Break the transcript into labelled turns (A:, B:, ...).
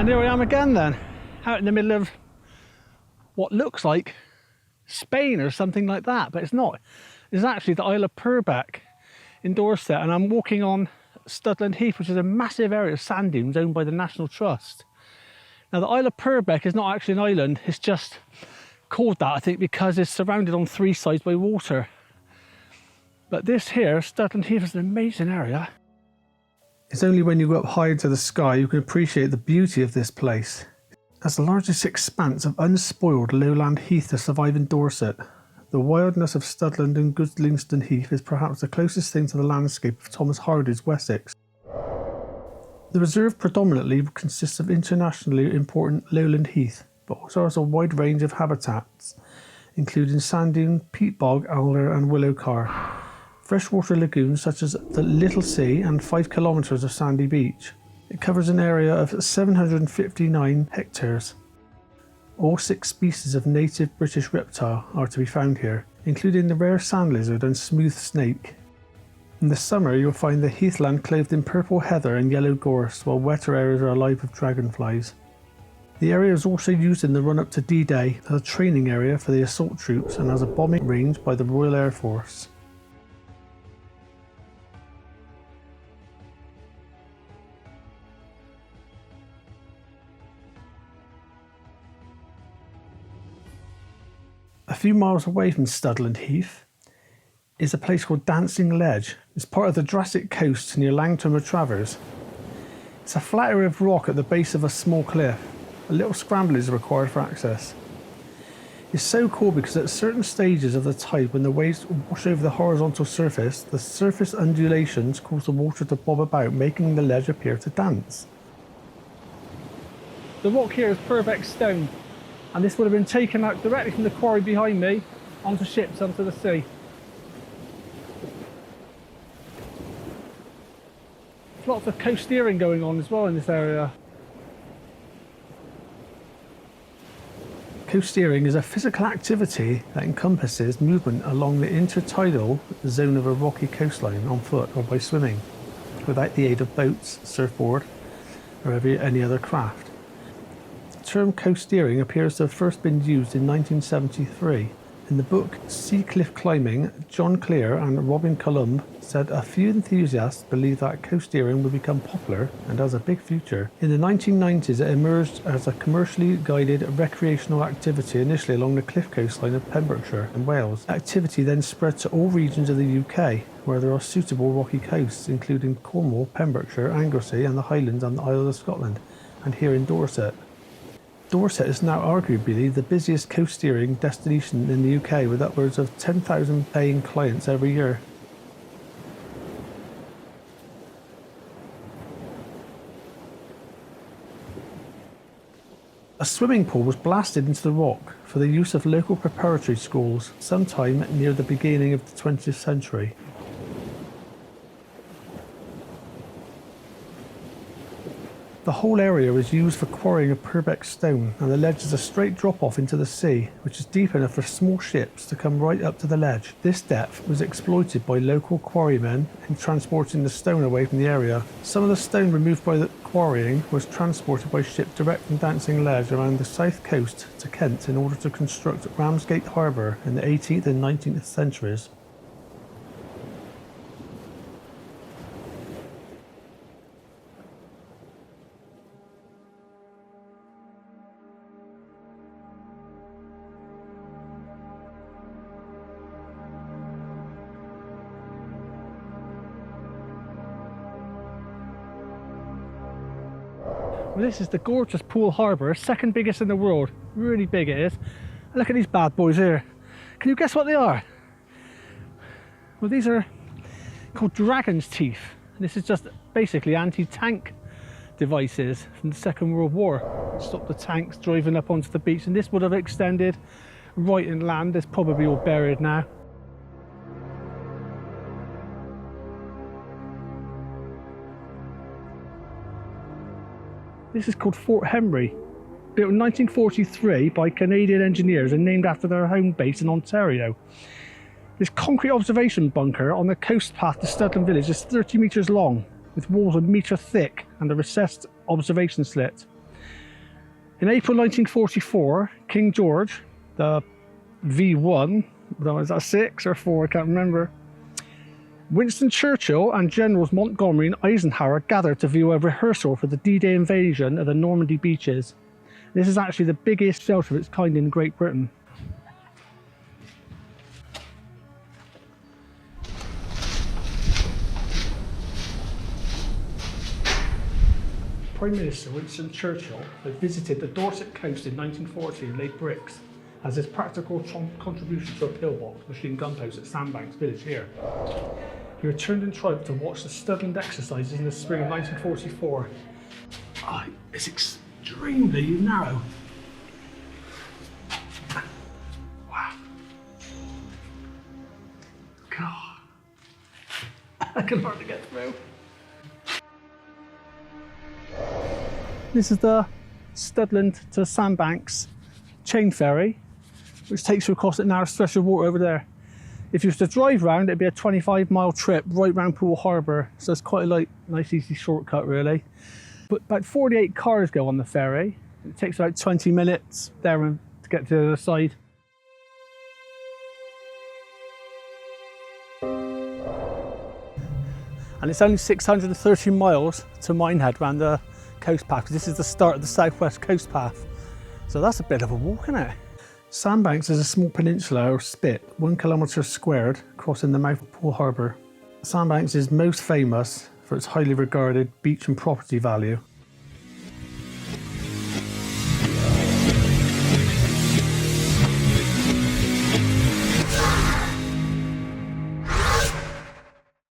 A: And here I am again then, out in the middle of what looks like Spain or something like that, but it's not. It's actually the Isle of Purbeck in Dorset, and I'm walking on Studland Heath, which is a massive area of sand dunes owned by the National Trust. Now the Isle of Purbeck is not actually an island, it's just called that I think because it's surrounded on three sides by water. But this here, Studland Heath, is an amazing area. It's only when you go up high into the sky you can appreciate the beauty of this place. As the largest expanse of unspoiled lowland heath to survive in Dorset, the wildness of Studland and Goodlingston Heath is perhaps the closest thing to the landscape of Thomas Hardy's Wessex. The reserve predominantly consists of internationally important lowland heath, but also has a wide range of habitats, including sand dune, peat bog, alder and willow carr. Freshwater lagoons such as the Little Sea and 5 kilometres of sandy beach. It covers an area of 759 hectares. All 6 species of native British reptile are to be found here, including the rare sand lizard and smooth snake. In the summer you'll find the heathland clothed in purple heather and yellow gorse, while wetter areas are alive with dragonflies. The area is also used in the run-up to D-Day as a training area for the assault troops and as a bombing range by the Royal Air Force. A few miles away from Studland Heath is a place called Dancing Ledge. It's part of the Jurassic Coast near Langton Travers. It's a flat area of rock at the base of a small cliff. A little scramble is required for access. It's so cool because at certain stages of the tide, when the waves wash over the horizontal surface, the surface undulations cause the water to bob about, making the ledge appear to dance. The rock here is Purbeck stone, and this would have been taken out directly from the quarry behind me onto ships onto the sea. There's lots of coast steering going on as well in this area. Coast steering is a physical activity that encompasses movement along the intertidal zone of a rocky coastline on foot or by swimming, without the aid of boats, surfboard, or any other craft. The term coast steering appears to have first been used in 1973. In the book Sea Cliff Climbing, John Clear and Robin Columb said a few enthusiasts believed that coast steering would become popular and has a big future. In the 1990s it emerged as a commercially guided recreational activity initially along the cliff coastline of Pembrokeshire and Wales. Activity then spread to all regions of the UK where there are suitable rocky coasts, including Cornwall, Pembrokeshire, Anglesey and the Highlands and the Isle of Scotland, and here in Dorset. Dorset is now arguably the busiest coast steering destination in the UK, with upwards of 10,000 paying clients every year. A swimming pool was blasted into the rock for the use of local preparatory schools sometime near the beginning of the 20th century. The whole area was used for quarrying of Purbeck stone, and the ledge is a straight drop off into the sea, which is deep enough for small ships to come right up to the ledge. This depth was exploited by local quarrymen in transporting the stone away from the area. Some of the stone removed by the quarrying was transported by ship direct from Dancing Ledge around the south coast to Kent in order to construct Ramsgate Harbour in the 18th and 19th centuries. Well, this is the gorgeous Poole Harbour, second biggest in the world. Really big it is. And look at these bad boys here. Can you guess what they are? Well, these are called dragon's teeth. This is just basically anti-tank devices from the Second World War. Stop the tanks driving up onto the beach, and this would have extended right inland. It's probably all buried now. This is called Fort Henry, built in 1943 by Canadian engineers and named after their home base in Ontario. This concrete observation bunker on the coast path to Studland village is 30 metres long, with walls a metre thick and a recessed observation slit. In April 1944, King George, the V1, was that 6 or 4, I can't remember. Winston Churchill and Generals Montgomery and Eisenhower gathered to view a rehearsal for the D-Day invasion of the Normandy beaches. This is actually the biggest shelter of its kind in Great Britain. Prime Minister Winston Churchill had visited the Dorset coast in 1940 and laid bricks as his practical contribution to a pillbox machine gun post at Sandbanks village here. He returned in triumph to watch the Studland exercises in the spring of 1944. Oh, it's extremely narrow. Wow. God. I can hardly get through. This is the Studland to Sandbanks chain ferry, which takes you across that narrow stretch of water over there. If you were to drive round, it'd be a 25-mile trip right round Poole Harbour, so it's quite a nice easy shortcut really. But about 48 cars go on the ferry. It takes about 20 minutes there to get to the other side. And it's only 630 miles to Minehead round the coast path. This is the start of the southwest coast path. So that's a bit of a walk, isn't it? Sandbanks is a small peninsula or spit, 1 kilometre squared, crossing the mouth of Poole Harbour. Sandbanks is most famous for its highly regarded beach and property value.